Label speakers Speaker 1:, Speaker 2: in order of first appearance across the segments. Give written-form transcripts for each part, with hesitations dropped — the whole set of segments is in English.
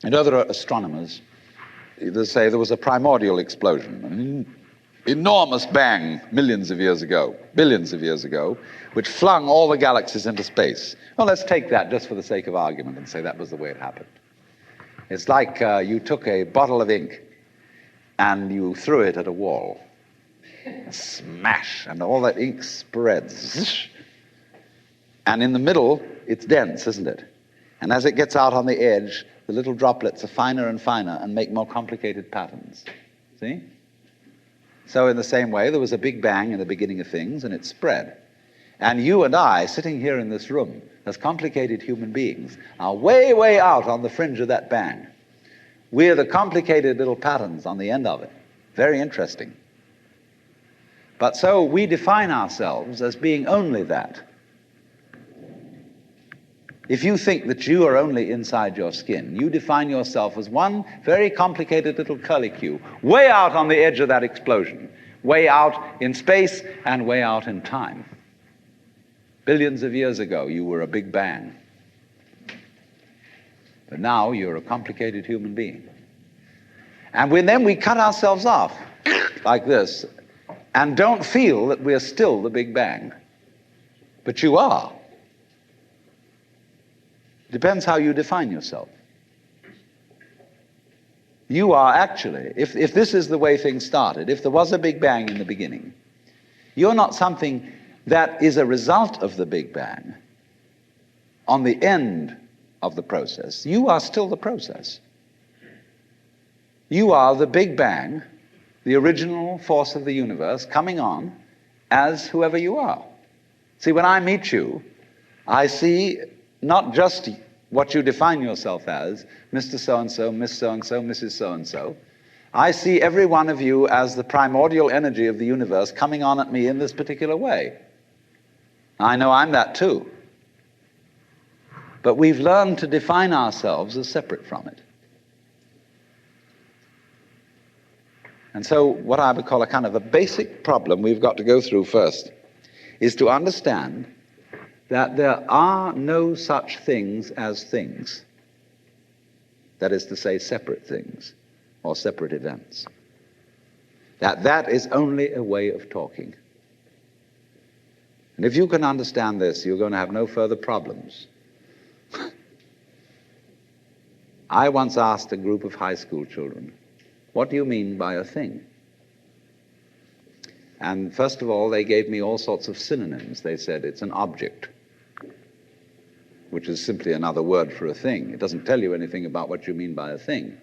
Speaker 1: And other astronomers, they say there was a primordial explosion, an enormous bang millions of years ago, billions of years ago, which flung all the galaxies into space. Well, let's take that just for the sake of argument and say that was the way it happened. It's like you took a bottle of ink and you threw it at a wall. Smash, and all that ink spreads. And in the middle, it's dense, isn't it? And as it gets out on the edge, the little droplets are finer and finer and make more complicated patterns. See? So in the same way, there was a big bang in the beginning of things, and it spread. And you and I, sitting here in this room, as complicated human beings, are way, way out on the fringe of that bang. We're the complicated little patterns on the end of it. Very interesting. But so we define ourselves as being only that. If you think that you are only inside your skin, you define yourself as one very complicated little curlicue, way out on the edge of that explosion, way out in space and way out in time. Billions of years ago, you were a big bang. But now you're a complicated human being. And then we cut ourselves off like this and don't feel that we're still the Big Bang. But you are. Depends how you define yourself. You are actually, if this is the way things started, if there was a Big Bang in the beginning, you're not something that is a result of the Big Bang on the end of the process. You are still the process. You are the Big Bang, the original force of the universe, coming on as whoever you are. See, when I meet you, I see not just what you define yourself as, Mr. So-and-so, Miss So-and-so, Mrs. So-and-so. I see every one of you as the primordial energy of the universe coming on at me in this particular way. I know I'm that too. But we've learned to define ourselves as separate from it. And so what I would call a kind of a basic problem we've got to go through first is to understand that there are no such things as things. That is to say, separate things or separate events. That is only a way of talking. And if you can understand this, you're going to have no further problems. I once asked a group of high school children, what do you mean by a thing? And first of all, they gave me all sorts of synonyms. They said it's an object, which is simply another word for a thing. It doesn't tell you anything about what you mean by a thing.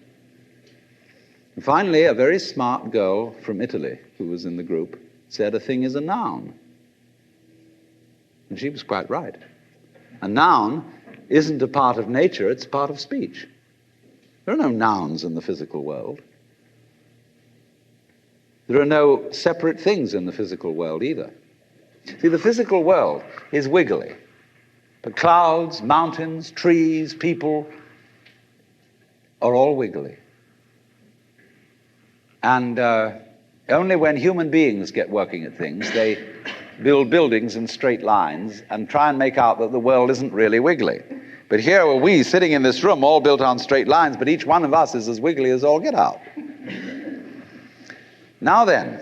Speaker 1: And finally, a very smart girl from Italy who was in the group said a thing is a noun. And she was quite right. A noun isn't a part of nature, it's a part of speech. There are no nouns in the physical world. There are no separate things in the physical world either. See, the physical world is wiggly. The clouds, mountains, trees, people are all wiggly. And only when human beings get working at things, they build buildings in straight lines and try and make out that the world isn't really wiggly. But here are we sitting in this room all built on straight lines, but each one of us is as wiggly as all get out. Now then,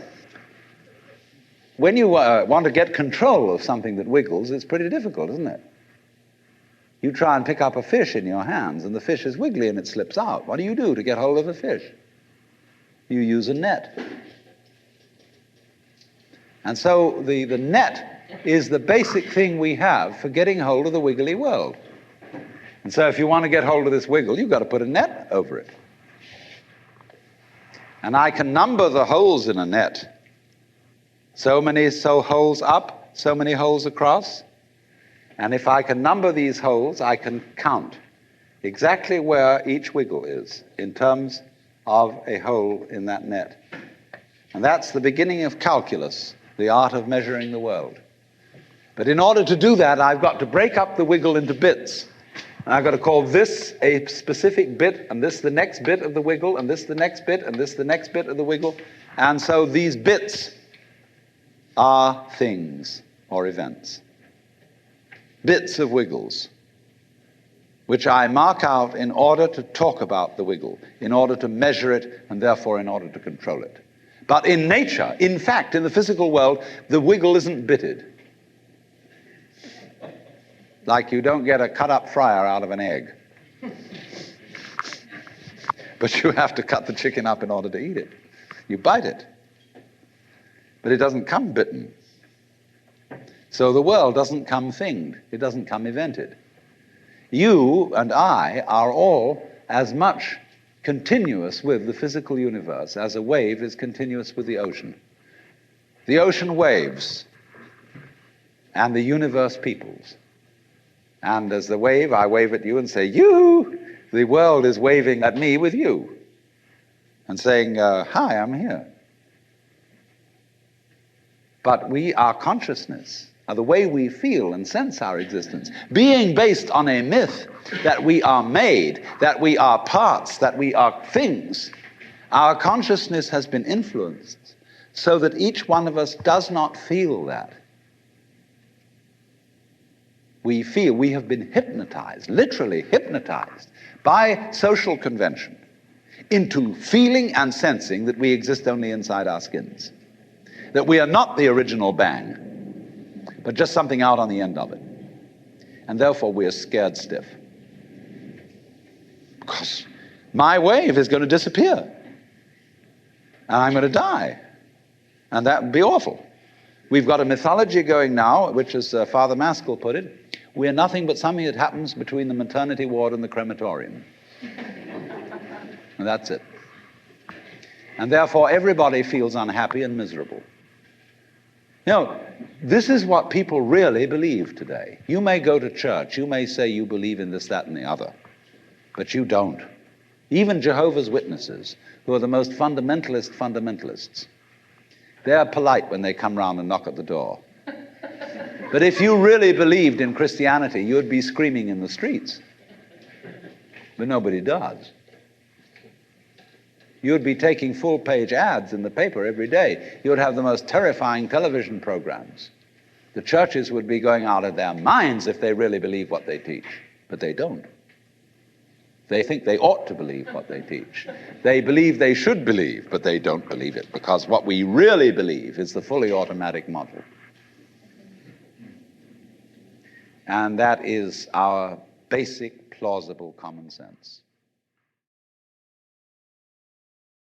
Speaker 1: when you want to get control of something that wiggles, it's pretty difficult, isn't it? You try and pick up a fish in your hands, and the fish is wiggly and it slips out. What do you do to get hold of a fish? You use a net. And so the net is the basic thing we have for getting hold of the wiggly world. And so if you want to get hold of this wiggle, you've got to put a net over it. And I can number the holes in a net. So many holes up, so many holes across. And if I can number these holes, I can count exactly where each wiggle is in terms of a hole in that net. And that's the beginning of calculus, the art of measuring the world. But in order to do that, I've got to break up the wiggle into bits. And I've got to call this a specific bit, and this the next bit of the wiggle, and this the next bit, and this the next bit of the wiggle. And so these bits are things or events. Bits of wiggles. which I mark out in order to talk about the wiggle, in order to measure it, and therefore in order to control it. But in nature, in fact, in the physical world, the wiggle isn't bitted. Like you don't get a cut-up fryer out of an egg. But you have to cut the chicken up in order to eat it. You bite it. But it doesn't come bitten. So the world doesn't come thinged. It doesn't come evented. You and I are all as much continuous with the physical universe as a wave is continuous with the ocean. The ocean waves, and the universe peoples. And as the wave, I wave at you and say, you! The world is waving at me with you and saying, hi, I'm here. But our consciousness, the way we feel and sense our existence, being based on a myth that we are made, that we are parts, that we are things, our consciousness has been influenced so that each one of us does not feel that. We have been hypnotized, literally hypnotized, by social convention into feeling and sensing that we exist only inside our skins, that we are not the original bang, but just something out on the end of it. And therefore we are scared stiff. Because my wave is going to disappear. And I'm going to die. And that would be awful. We've got a mythology going now, which as Father Maskell put it, we're nothing but something that happens between the maternity ward and the crematorium. And that's it. And therefore everybody feels unhappy and miserable. You know, this is what people really believe today. You may go to church, you may say you believe in this, that, and the other, but you don't. Even Jehovah's Witnesses, who are the most fundamentalists, they're polite when they come round and knock at the door. But if you really believed in Christianity, you'd be screaming in the streets. But nobody does. You'd be taking full-page ads in the paper every day. You'd have the most terrifying television programs. The churches would be going out of their minds if they really believe what they teach. But they don't. They think they ought to believe what they teach. They believe they should believe, but they don't believe it, because what we really believe is the fully automatic model. And that is our basic, plausible common sense.